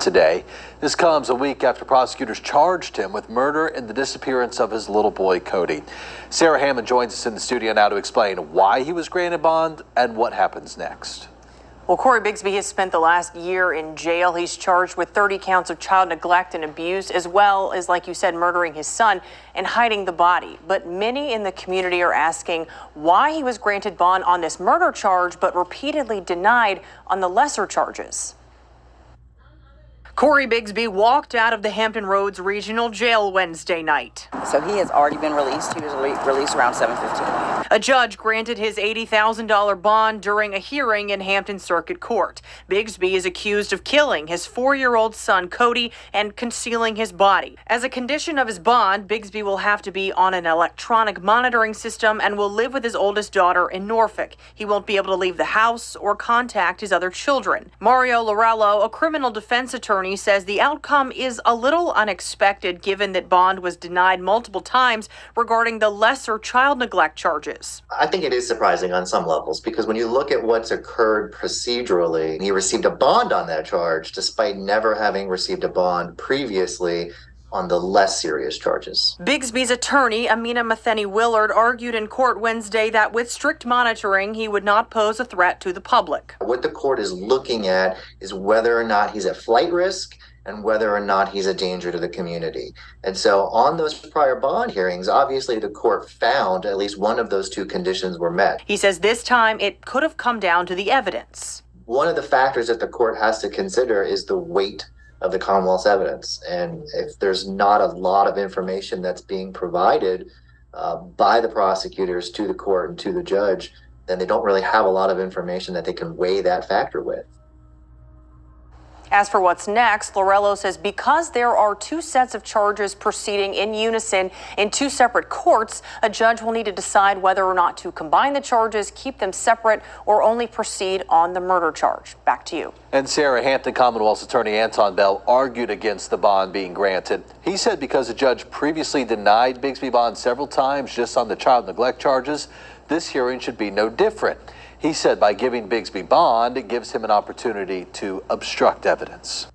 today. This comes a week after prosecutors charged him with murder and the disappearance of his little boy, Cody. Sarah Hammond joins us in the studio now to explain why he was granted bond and what happens next. Well, Cory Bigsby has spent the last year in jail. He's charged with 30 counts of child neglect and abuse, as well as, like you said, murdering his son and hiding the body. But many in the community are asking why he was granted bond on this murder charge, but repeatedly denied on the lesser charges. Cory Bigsby walked out of the Hampton Roads Regional Jail Wednesday night. So he has already been released. He was released around 7:15. A judge granted his $80,000 bond during a hearing in Hampton Circuit Court. Bigsby is accused of killing his 4-year-old son, Cody, and concealing his body. As a condition of his bond, Bigsby will have to be on an electronic monitoring system and will live with his oldest daughter in Norfolk. He won't be able to leave the house or contact his other children. Mario Lorello, a criminal defense attorney, says the outcome is a little unexpected given that bond was denied multiple times regarding the lesser child neglect charges. I think it is surprising on some levels because when you look at what's occurred procedurally, he received a bond on that charge despite never having received a bond previously on the less serious charges. Bigsby's attorney, Amina Matheny Willard, argued in court Wednesday that with strict monitoring, he would not pose a threat to the public. What the court is looking at is whether or not he's a flight risk and whether or not he's a danger to the community. And so on those prior bond hearings, obviously the court found at least one of those two conditions were met. He says this time it could have come down to the evidence. One of the factors that the court has to consider is the weight of the Commonwealth's evidence. And if there's not a lot of information that's being provided by the prosecutors to the court and to the judge, then they don't really have a lot of information that they can weigh that factor with. As for what's next, Lorello says because there are two sets of charges proceeding in unison in two separate courts, a judge will need to decide whether or not to combine the charges, keep them separate, or only proceed on the murder charge. Back to you. And Sarah, Hampton Commonwealth's attorney Anton Bell argued against the bond being granted. He said because the judge previously denied Bigsby bond several times just on the child neglect charges, this hearing should be no different. He said by giving Bigsby bond, it gives him an opportunity to obstruct evidence.